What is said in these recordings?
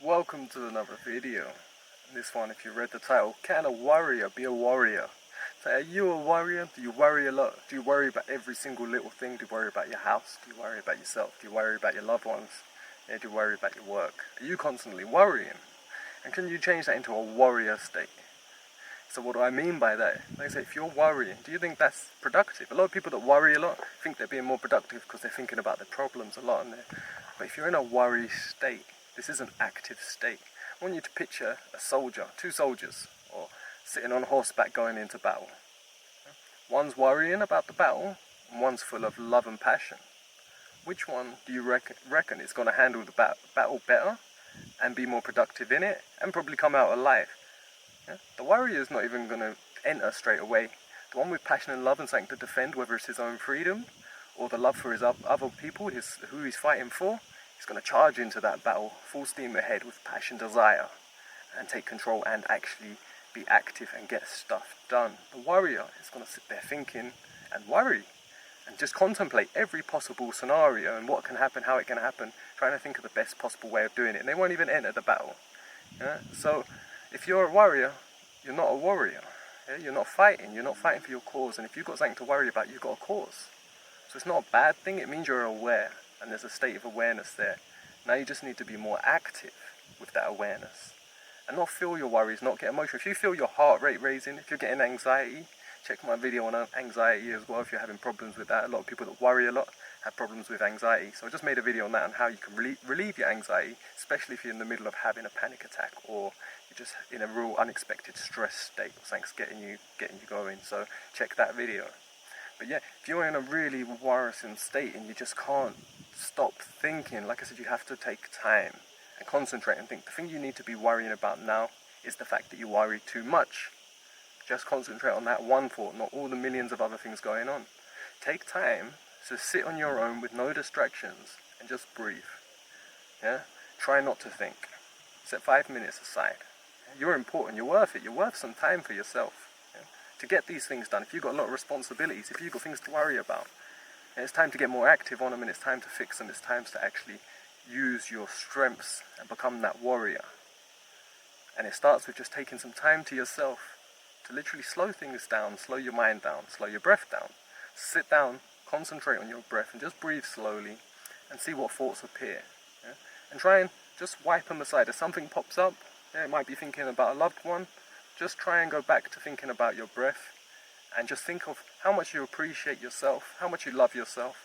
Welcome to another video. This one, if you read the title, Can a Warrior Be a Warrior? So are you a warrior? Do you worry a lot? Do you worry about every single little thing? Do you worry about your house? Do you worry about yourself? Do you worry about your loved ones? Yeah, do you worry about your work? Are you constantly worrying? And can you change that into a warrior state? So what do I mean by that? Like I say, if you're worrying, do you think that's productive? A lot of people that worry a lot think they're being more productive because they're thinking about their problems a lot. But if you're in a worry state, this is an active state. I want you to picture a soldier, two soldiers, or sitting on horseback going into battle. One's worrying about the battle, and one's full of love and passion. Which one do you reckon is going to handle the battle better and be more productive in it and probably come out alive? Yeah? The warrior is not even going to enter straight away. The one with passion and love and something to defend, whether it's his own freedom or the love for his other people, who he's fighting for, he's going to charge into that battle full steam ahead with passion, desire, and take control and actually be active and get stuff done. The warrior is going to sit there thinking and worry and just contemplate every possible scenario and what can happen, how it can happen, trying to think of the best possible way of doing it. And they won't even enter the battle. Yeah? So if you're a warrior, you're not a warrior. Yeah? You're not fighting for your cause. And if you've got something to worry about, you've got a cause. So it's not a bad thing, it means you're aware. And there's a state of awareness there. Now you just need to be more active with that awareness. And not feel your worries, not get emotional. If you feel your heart rate raising, if you're getting anxiety, check my video on anxiety as well if you're having problems with that. A lot of people that worry a lot have problems with anxiety. So I just made a video on that, on how you can relieve your anxiety, especially if you're in the middle of having a panic attack or you're just in a real unexpected stress state or something's getting you going. So check that video. But yeah, if you're in a really worrisome state and you just can't stop thinking, like I said, you have to take time and concentrate and think. The thing you need to be worrying about now is the fact that you worry too much. Just concentrate on that one thought, not all the millions of other things going on. Take time to sit on your own with no distractions and just breathe. Yeah? Try not to think. Set 5 minutes aside. You're important, you're worth it, you're worth some time for yourself. To get these things done, if you've got a lot of responsibilities, if you've got things to worry about, it's time to get more active on them and it's time to fix them. It's time to actually use your strengths and become that warrior. And it starts with just taking some time to yourself to literally slow things down, slow your mind down, slow your breath down. Sit down, concentrate on your breath and just breathe slowly and see what thoughts appear. Yeah? And try and just wipe them aside. If something pops up, it might be thinking about a loved one, just try and go back to thinking about your breath and just think of how much you appreciate yourself, how much you love yourself,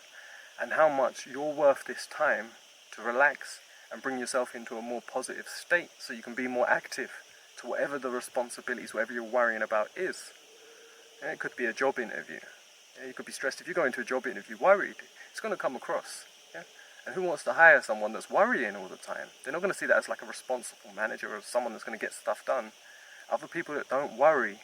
and how much you're worth this time to relax and bring yourself into a more positive state so you can be more active to whatever the responsibilities, whatever you're worrying about is. Yeah, it could be a job interview. Yeah, you could be stressed. If you go into a job interview worried, it's going to come across. Yeah? And who wants to hire someone that's worrying all the time? They're not going to see that as like a responsible manager or someone that's going to get stuff done. Other people that don't worry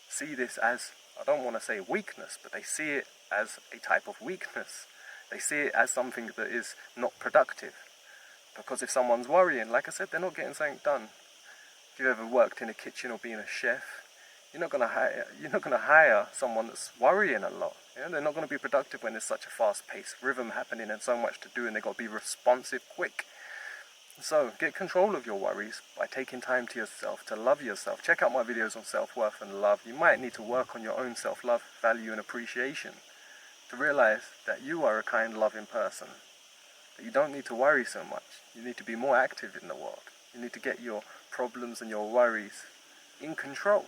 see this as, I don't want to say weakness, but they see it as a type of weakness. They see it as something that is not productive. Because if someone's worrying, like I said, they're not getting something done. If you've ever worked in a kitchen or been a chef, you're not going to hire someone that's worrying a lot. Yeah? They're not going to be productive when there's such a fast-paced rhythm happening and so much to do and they've got to be responsive quick. So, get control of your worries by taking time to yourself, to love yourself. Check out my videos on self-worth and love. You might need to work on your own self-love, value and appreciation to realize that you are a kind, loving person. That you don't need to worry so much. You need to be more active in the world. You need to get your problems and your worries in control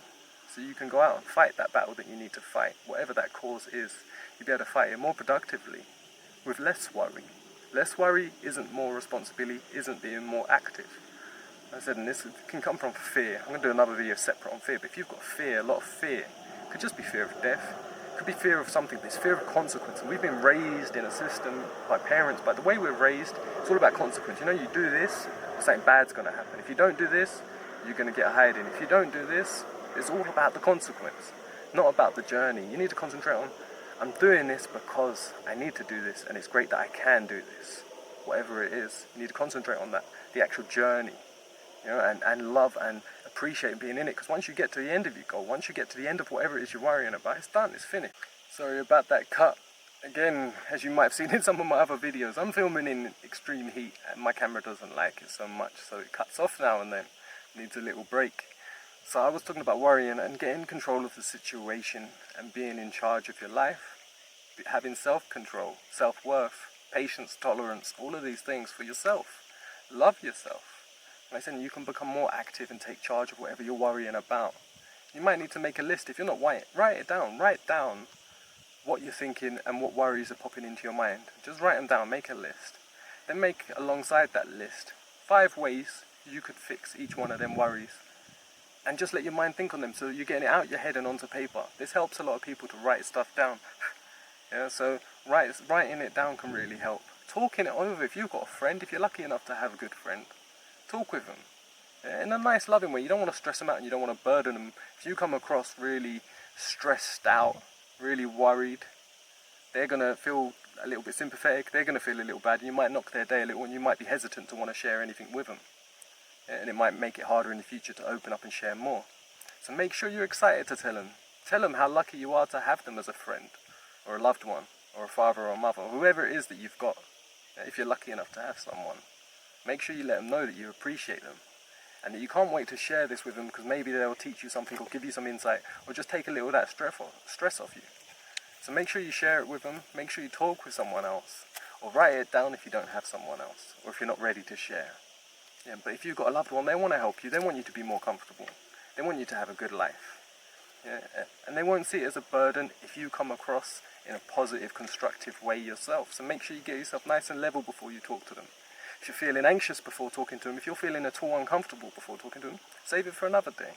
so you can go out and fight that battle that you need to fight. Whatever that cause is, you'll be able to fight it more productively with less worry. Less worry isn't more responsibility, isn't being more active. As I said, and this can come from fear. I'm going to do another video separate on fear, but if you've got fear, a lot of fear, it could just be fear of death, it could be fear of something, there's fear of consequence. And we've been raised in a system by parents, but the way we're raised, it's all about consequence. You know, you do this, something bad's going to happen. If you don't do this, you're going to get a hiding. If you don't do this, it's all about the consequence, not about the journey. You need to concentrate on, I'm doing this because I need to do this, and it's great that I can do this. Whatever it is, you need to concentrate on that, the actual journey, you know, and love and appreciate being in it. Because once you get to the end of your goal, once you get to the end of whatever it is you're worrying about, it's done, it's finished. Sorry about that cut. Again, as you might have seen in some of my other videos, I'm filming in extreme heat and my camera doesn't like it so much, so it cuts off now and then. Needs a little break. So I was talking about worrying and getting control of the situation and being in charge of your life. Having self-control, self-worth, patience, tolerance, all of these things for yourself. Love yourself. Like I said, you can become more active and take charge of whatever you're worrying about. You might need to make a list. If you're not write it down. Write down what you're thinking and what worries are popping into your mind. Just write them down, make a list. Then make alongside that list 5 ways you could fix each one of them worries. And just let your mind think on them so you're getting it out your head and onto paper. This helps a lot of people to write stuff down. Yeah, so writing it down can really help. Talking it over, if you've got a friend, if you're lucky enough to have a good friend, talk with them. Yeah, in a nice loving way. You don't want to stress them out and you don't want to burden them. If you come across really stressed out, really worried, they're going to feel a little bit sympathetic, they're going to feel a little bad, and you might knock their day a little and you might be hesitant to want to share anything with them. Yeah, and it might make it harder in the future to open up and share more. So make sure you're excited to tell them. Tell them how lucky you are to have them as a friend, or a loved one, or a father or a mother, or whoever it is that you've got, if you're lucky enough to have someone. Make sure you let them know that you appreciate them, and that you can't wait to share this with them because maybe they'll teach you something or give you some insight, or just take a little of that stress off you. So make sure you share it with them, make sure you talk with someone else, or write it down if you don't have someone else, or if you're not ready to share. Yeah, but if you've got a loved one, they want to help you, they want you to be more comfortable, they want you to have a good life. Yeah, and they won't see it as a burden if you come across in a positive, constructive way yourself. So make sure you get yourself nice and level before you talk to them. If you're feeling anxious before talking to them, if you're feeling at all uncomfortable before talking to them, save it for another day.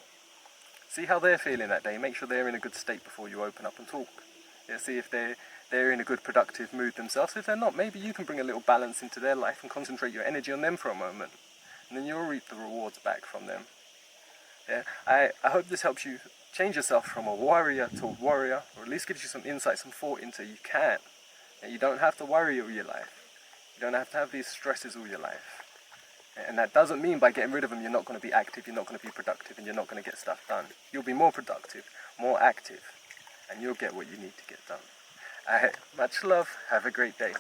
See how they're feeling that day. Make sure they're in a good state before you open up and talk. Yeah, see if they're in a good, productive mood themselves. If they're not, maybe you can bring a little balance into their life and concentrate your energy on them for a moment. And then you'll reap the rewards back from them. Yeah, I hope this helps you change yourself from a warrior to a warrior, or at least gives you some insight, some thought into you can. And you don't have to worry all your life. You don't have to have these stresses all your life. And that doesn't mean by getting rid of them you're not going to be active, you're not going to be productive, and you're not going to get stuff done. You'll be more productive, more active, and you'll get what you need to get done. Much love, have a great day.